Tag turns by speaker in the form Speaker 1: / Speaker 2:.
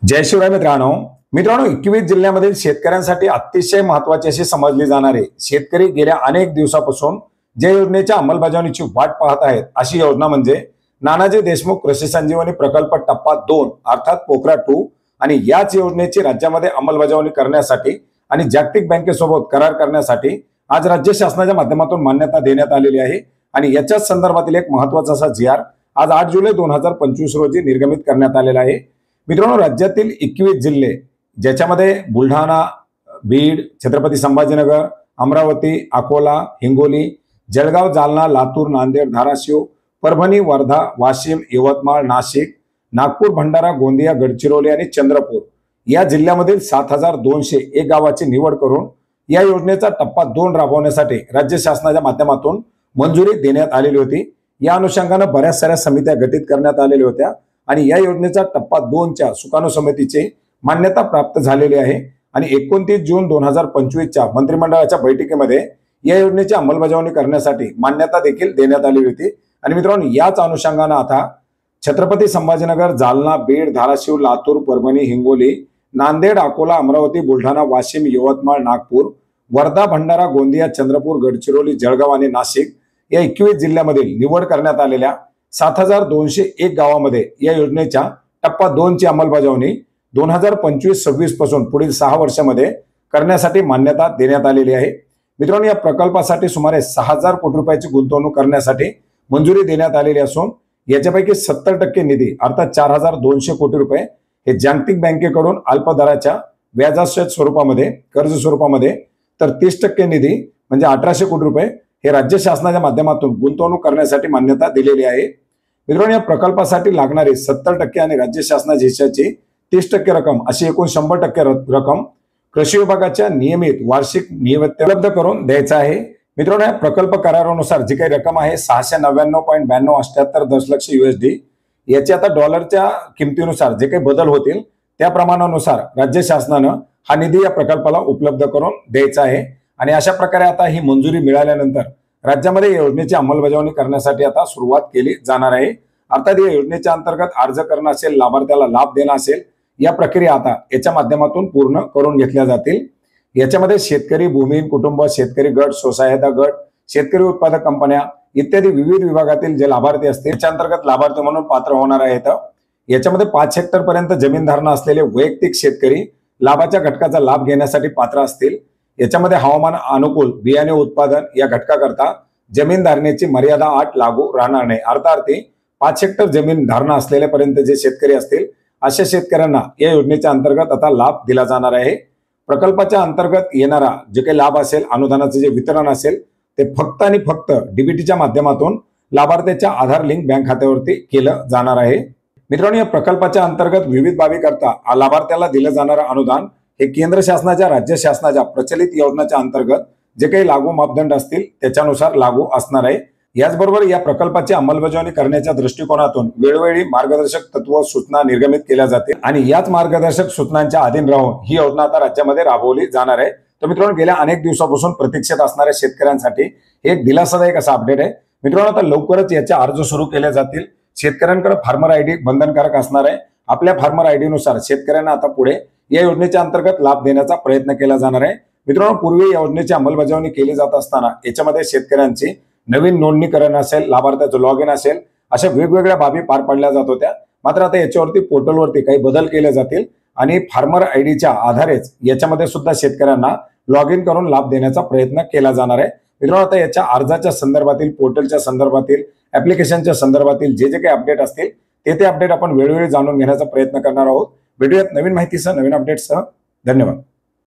Speaker 1: जय शिवराय मित्रांनो मित्रांनो 21 जिल्ह्यामधील शेतकऱ्यांसाठी अतिशय महत्त्वाची अशी समजली जाणारी शेतकरी गेल्या अनेक दिवसापासून ज्या योजनेच्या अंमलबजावणीची वाट पाहत आहेत अशी योजना म्हणजे नानाजी देशमुख कृषी संजीवनी प्रकल्प टप्पा 2 अर्थात पोखरा 2 आणि याच योजनेची राज्यामध्ये अंमलबजावणी करण्यासाठी आणि जागतिक बँकेसोबत करार करण्यासाठी आज राज्य शासनाच्या माध्यमातून मान्यता देण्यात आलेली आहे आणि याच्याच संदर्भातील एक महत्त्वाचा असा जी.आर. आज 8 जुलै 2025 रोजी निर्गमित करण्यात आलेला आहे। मित्रांनो राज्यातील 21 जिल्हे ज्याच्यामध्ये बुलढाणा, बीड, छत्रपती संभाजीनगर, अमरावती, अकोला, हिंगोली, जळगाव, जालना, लातूर, नांदेड, धाराशिव, परभणी, वर्धा, वाशिम, यवतमाळ, नाशिक, नागपूर, भंडारा, गोंदिया, गडचिरोली आणि चंद्रपूर या जिल्ह्यामधील 7201 गावाची निवड करून या योजनेचा टप्पा 2 राबवण्यासाठी राज्य शासनाच्या माध्यमातून मंजुरी देण्यात आलेली होती। या अनुषंगाने बऱ्याच साऱ्या समित्या गठीत करण्यात आलेल्या होत्या आणि या योजनेचा टप्पा 2 च्या सुकाणू समितीची मान्यता प्राप्त झालेली आहे आणि 29 जून 2025 च्या मंत्रिमंडळाच्या बैठकीमध्ये या योजनेची अंमलबजावणी करण्यासाठी मान्यता देखील देण्यात आली होती। आणि मित्रांनो याच अनुषंगाने आता छत्रपती संभाजीनगर, जालना, बीड, धाराशिव, लातूर, परभणी, हिंगोली, नांदेड, अकोला, अमरावती, बुलढाणा, वाशिम, यवतमाळ, नागपूर, वर्धा, भंडारा, गोंदिया, चंद्रपूर, गडचिरोली, जळगाव आणि नाशिक या 21 जिल्ह्यामधील निवड करण्यात आलेल्या 7201 गावामध्ये या योजनेच्या टप्पा 2 ची अंमलबजावणी 2025-26 पासून पुढील 6 वर्षांमध्ये करण्यासाठी मान्यता देण्यात आलेली आहे। मित्रांनो या प्रकल्पासाठी सुमारे 6000 कोटी रुपयाची गुंतवणूक करण्यासाठी मंजुरी देण्यात आलेली असून याच्यापैकी 70% निधी अर्थात 4200 कोटी रुपये हे जागतिक बँकेकडून अल्प दराच्या व्याजासहित स्वरूपामध्ये कर्ज स्वरूपामध्ये तर 30% निधी म्हणजे 1800 कोटी रुपये हे राज्य शासनाच्या माध्यमातून गुंतवणूक करण्यासाठी मान्यता दिलेली आहे। मित्रांनो या प्रकल्पासाठी लागणारी 70% आणि राज्य शासनाच्या हिश्श्याची 30% रक्कम अशी एकूण 100% रक्कम कृषी विभागाच्या नियमित वार्षिक नियुक्त्या उपलब्ध करून द्यायचा आहे। मित्रांनो या प्रकल्प करारानुसार जी काही रक्कम आहे 699.9278 दशलक्ष USD याची आता डॉलरच्या किमतीनुसार जे काही बदल होतील त्या प्रमाणानुसार राज्य शासनानं हा निधी या प्रकल्पाला उपलब्ध करून द्यायचा आहे आणि अशा प्रकारे आता ही मंजुरी मिळाल्यानंतर राज्यामध्ये या योजनेची अंमलबजावणी करण्यासाठी आता सुरुवात केली जाणार आहे। अर्थात या योजनेच्या अंतर्गत अर्ज करणं असेल, लाभार्थ्याला लाभ देणं असेल, या प्रक्रिया आता याच्या माध्यमातून पूर्ण करून घेतल्या जातील। याच्यामध्ये शेतकरी, भूमिहीन कुटुंब, शेतकरी गट, स्वसहायता गट, शेतकरी उत्पादक कंपन्या इत्यादी विविध विभागातील जे लाभार्थी असतील त्याच्या अंतर्गत लाभार्थी म्हणून पात्र होणार आहेत। याच्यामध्ये 5 हेक्टर पर्यंत जमीन धारणा असलेले वैयक्तिक शेतकरी लाभाच्या घटकाचा लाभ घेण्यासाठी पात्र असतील। याच्यामध्ये हवामान अनुकूल बियाणे उत्पादन या घटकाकरता जमीन धारणेची मर्यादा 8 लागू राहणार नाही। अर्थार्थी 5 हेक्टर जमीन धारणा असलेल्यापर्यंत जे शेतकरी असतील अशा शेतकऱ्यांना या योजनेच्या अंतर्गत आता लाभ दिला जाणार आहे। प्रकल्पाच्या अंतर्गत येणारा जे काही लाभ असेल, अनुदानाचे जे वितरण असेल ते फक्त आणि फक्त डीबीटीच्या माध्यमातून लाभार्थ्याच्या आधार लिंक बँक खात्यावरती केलं जाणार आहे। मित्रांनो या प्रकल्पाच्या अंतर्गत विविध बाबी करता लाभार्थ्याला दिलं जाणारं अनुदान हे केंद्र शासनाच्या, राज्य शासनाच्या प्रचलित योजनांच्या अंतर्गत जे काही लागू मापदंड असतील त्याच्यानुसार लागू असणार आहे। याचबरोबर या प्रकल्पाची अंमलबजावणी करण्याच्या दृष्टिकोनातून वेळोवेळी मार्गदर्शक तत्व सूचना निर्गमित केल्या जातील आणि याच मार्गदर्शक सूचनांच्या अधीन राहून ही योजना आता राज्यामध्ये राबवली जाणार आहे। तर मित्रांनो गेल्या अनेक दिवसापासून प्रतीक्षेत असणाऱ्या शेतकऱ्यांसाठी एक दिलासादायक असा अपडेट आहे। मित्रांनो आता लवकरच याचे अर्ज सुरू केले जातील। शेतकऱ्यांकडे फार्मर आयडी बंधनकारक असणार आहे। आपल्या फार्मर आयडी नुसार शेतकऱ्यांना आता पुढे या योजनेच्या अंतर्गत लाभ देण्याचा प्रयत्न केला जाणार आहे। मित्रांनो पूर्वी या योजनेची अंमलबजावणी केली जात असताना याच्यामध्ये शेतकऱ्यांची नवीन नोंदणीकरण असेल, लाभार्थ्याचं लॉग इन असेल, अशा वेगवेगळ्या बाबी पार पाडल्या जात होत्या। मात्र आता याच्यावरती पोर्टलवरती काही बदल केले जातील आणि फार्मर आयडीच्या आधारेच याच्यामध्ये सुद्धा शेतकऱ्यांना लॉग इन करून लाभ देण्याचा प्रयत्न केला जाणार आहे। मित्रांनो आता याच्या अर्जाच्या संदर्भातील, पोर्टलच्या संदर्भातील, ऍप्लिकेशनच्या संदर्भातील जे काही अपडेट असतील ते अपडेट आपण वेळोवेळी जाणून घेण्याचा प्रयत्न करणार आहोत। भेटूयात नवीन माहितीसह, नवीन अपडेटसह। धन्यवाद।